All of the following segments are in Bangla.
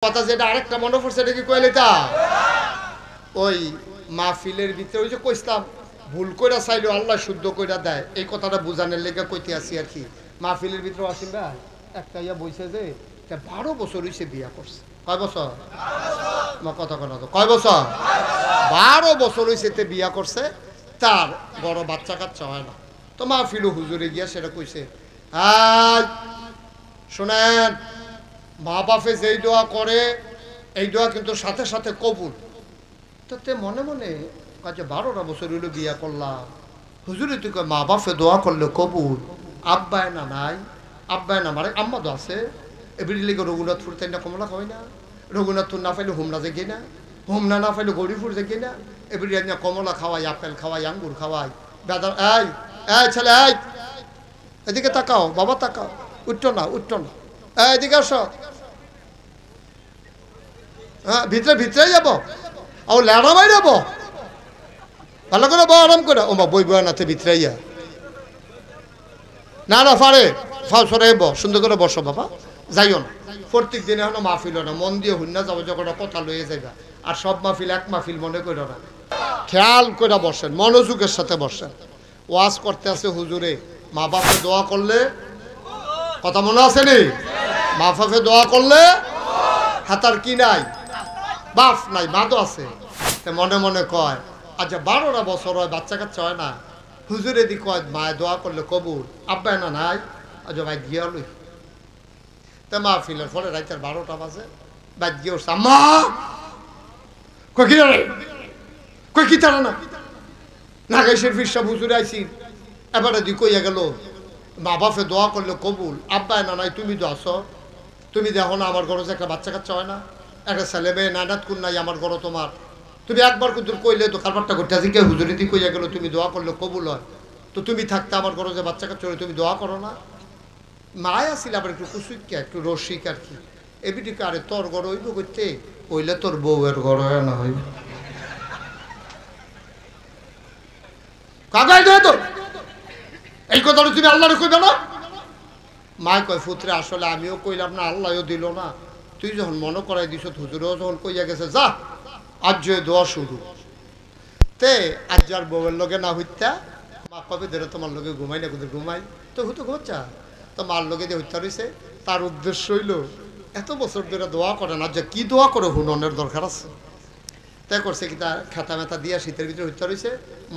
কথা যেটা আরেকটা মনে পড়ছে এটা কি কইলে তা ওই মাহফিলের ভিতরে ওই যে কইতাম ভুল কইরা চাইলো আল্লাহ শুদ্ধ কইরা দেয় এই কথাটা বুঝানোর লেগে কইতে আসি আর কি। মাহফিলের ভিতরে আসিম ভাই একটা ইয়া বইছে যে 12 বছর হইছে বিয়া করছে। কয় বছর? আমার কথা কোনা তো কয় বছর? 12 বছর হইছে তে বিয়া করছে, তার বড় বাচ্চা কাচ্চা হয় না। তো মাহফিল হুজুরে গিয়া সেটা কইছে, হ্যাঁ শোনেন, মা বাপে যেই দোয়া করে এই দোয়া কিন্তু সাথে সাথে কবুল। তাতে মনে মনে কাজে 12টা বছর হইল বিয়া করলাম, হুজুরে তুই মা বাপে দোয়া করলে কবুল, আব্বায় না নাই, আব্বায় না মানে আম্মা তো আছে। এবারে লেগে রঘুনাথপুর তাই না কমলা খাওয়াই না, রঘুনাথপুর না পাইলে হুমনা জেগে না, হুমনা না পাইলে গরিপুর জেগে না, এবারে না কমলা খাওয়াই, আপেল খাওয়াই, আঙ্গুর খাওয়াই, বেদার এই এই ছেলে এই এদিকে তাকাও, বাবা তাকাও, উঠতো না উঠতো না, এদিকে আসো, হ্যাঁ ভিতরে ভিতরে যাবো, ও ল্যাড়া মাই যাবো, ভালো করে বউ আরাম করে, ও মা বই বই নাতে ভিতরে ইয়া না না পারে ফাও সরে সুন্দর করে বসো বাবা, যাইও না। প্রত্যেক দিনে হলো মাহফিল না, মন দিয়ে হুন্না যাবো, যখন কথা লইয়ে যাইবা। আর সব মাহফিল এক মাহফিল মনে করো না, খেয়াল করে বসেন, মনোযোগের সাথে বসেন। ওয়াজ করতে আছে হুজুরে, মা বাপে দোয়া করলে, কথা মনে আছে নি? মা বাপে দোয়া করলে হাতার কি নাই, বাপ নাই, মা তো আছে। মনে মনে কয় আচ্ছা 12টা বছর হয় বাচ্চা কাচ্চা হয় না, হুজুরে দি কয় মায় দোয়া করলে কবুল, আব্বাই না নাই, আচ্ছা ভাই গিয়া লই। তা মাহফিলের ফলে রাইতের 12টা বাজে, বাদ গিয়ে উঠছে, আম্মা কই কি জানে, কই কি তারা না নাগাইশের ফিরসা হুজুরে আইসি, এবারে দি কইয়া গেল মা বাপে দোয়া করলে কবুল, আব্বাই না নাই, তুমি তো আসো, তুমি দেখো না আমার ঘরে যে একটা বাচ্চা কাচ্চা হয় না, একটা ছেলে মেয়ে নানাত কোন নাই আমার ঘরে তোমার, তুমি একবার কুতুর কইলে তো কারবারটা করতে আসি, কে হুজুরি দি কইয়া গেল তুমি দোয়া করলে কবুল হয়, তো তুমি থাকতে আমার ঘরে যে বাচ্চা কাচ্চা তুমি দোয়া করো না। মায় আসিল আবার একটু কুসুইকা একটু রসিক আর কি, এবিটিকে আরে তোর ঘর হইব করতে, কইলে তোর বউয়ের ঘর হয় না হইব কাকাই দেয় তো এই কথাটা তুমি আল্লাহরে কইবে না। মায় কয় পুত্রে আসলে আমিও কইলাম না, আল্লাহও দিল না, তুই যখন মনে করাই দিছ, হুজুরেও যখন কইয়া গেছে যা আজ দোয়া শুরু, তে আজ আর বউয়ের লগে না হইতা, মা কবে ধরে তোমার লগে ঘুমাই না, কোথায় ঘুমাই তো হুতো ঘুমছা, তো মার লগে যে হত্যা রয়েছে, তার উদ্দেশ্য হইল এত বছর ধরে দোয়া করে না, যে কি দোয়া করে হুননের দরকার আছে, তাই করছে কি তার খেতা মেতা দিয়া শীতের ভিতরে হত্যা রয়েছে,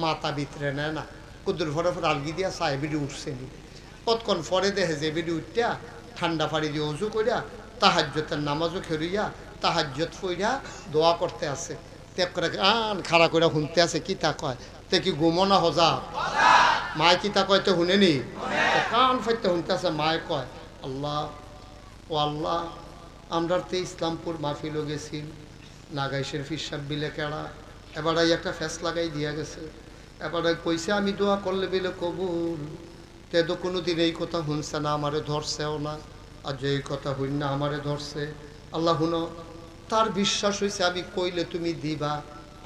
মাথা ভিতরে নেয় না, কুদ্দুর ফরে ফরে আলগি দিয়া চায় বিডি উঠছে নি, কতক্ষণ পরে দেখে যে বিডি উঠটা ঠান্ডা পানি দিয়ে উজু করিয়া তাহাজ্জতের নামাজও খেরিয়া তাহাজ্জত ফইরা দোয়া করতে আছে, ত্যাগ করে আন খাড়া করে শুনতে আছে, কি তা কয় তে কি ঘুমনা হজা, মায় কি তা কয় তো শুনেনি, কান ফাইতে শুনতে আছে, মায় কয় আল্লাহ ও আল্লাহ, আমরা তো ইসলামপুর মাহফিলও গেছি, নাগাইশের ফিরসাব বিলে কেড়া, এবার একটা ফ্যাস লাগাই দিয়া গেছে, এবার কইছে আমি দোয়া করলে বিলে কবুল, তে তো কোনোদিন এই কথা শুনছে না, আমারে ধরছেও না, আর যে এই কথা হইন না আমারে ধরছে, আল্লাহ হুনো, তার বিশ্বাস হয়েছে আমি কইলে তুমি দিবা,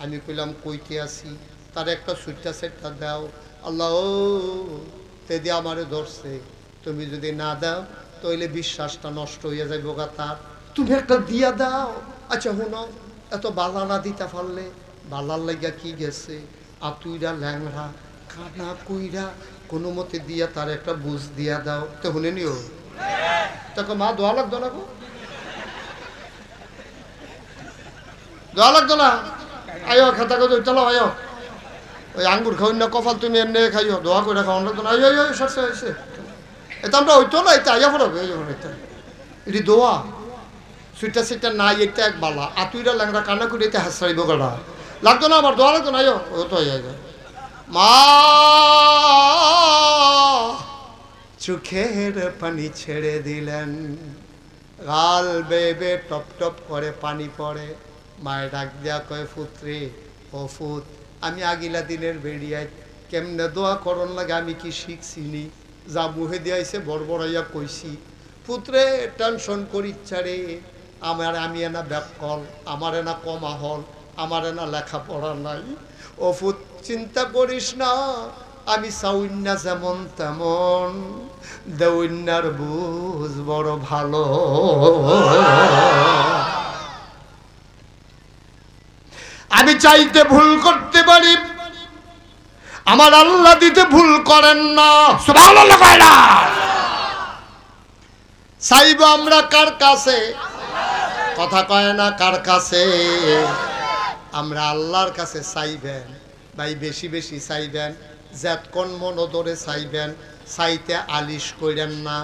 আমি কইলাম কইতে আসি, তার একটা সুইটা সেটটা দাও, আল্লাহ ও তে দিয়ে আমারে ধরছে, তুমি যদি না দাও তাইলে বিশ্বাসটা নষ্ট হইয়া যাইব গা তার, তুমি একটা দিয়া দাও। আচ্ছা হুনো, এত বালা না দিতে পারলে, বালার লাগিয়া কি গেছে, আতুইরা ল্যাংরা কানা কুইরা কোনো মতে দিয়া তার একটা বুঝ দিয়া দাও, তো শুনে নিও, তাকে মা দোয়া লাগতো না, গো দোয়া লাগতো না, আয়ো খাতা করে চলো আয়ো, ওই আঙ্গুর খাওয়াই না কপাল তুমি এমনি খাইও, দোয়া করে খাওয়ান লাগতো না, আয়ো সরষে হয়েছে, এটা আমরা হইতো না, এটা আইয়া পড়বে, এটি দোয়া সুইটা সিটা নাই, এটা এক বালা, আতুইরা ল্যাংরা কান্না করে এটা হাসরাইব গড়া লাগতো না, আমার দোয়া লাগতো না, আয়ো ও তো মা চোখের পানি ছেড়ে দিলেন, গাল বেবে টপ টপ করে পানি পড়ে, মায়ের ডাক দেয়া কয় পুত্রে ও ফুত, আমি আগিলা দিনের বেড়িয়ায় কেমনে দোয়া করন লাগে আমি কি শিখছিনি, যা মুহে দিয়াইছে বড়বড়াইয়া কইছি, পুত্রে টেনশন করি ইচ্ছা রে, আমি এনা ব্যাকল, আমার এনা কমা হল, আমার এনা লেখাপড়া নাই, ও ফুত চিন্তা করিস না, আমি চাউন্না যেমন তেমন, দেউন্নার বুঝ বড় ভালো, আমি চাইতে ভুল করতে পারি, আমার আল্লাহ দিতে ভুল করেন না। সুবহানাল্লাহ কয় না? চাইব আমরা কার কাছে? কথা কয় না কার কাছে? আমরা আল্লাহর কাছে চাইবেন ভাই, বেশি বেশি চাইবেন, যতক্ষণ মন ধরে চাইবেন, চাইতে আলিশ করেন না,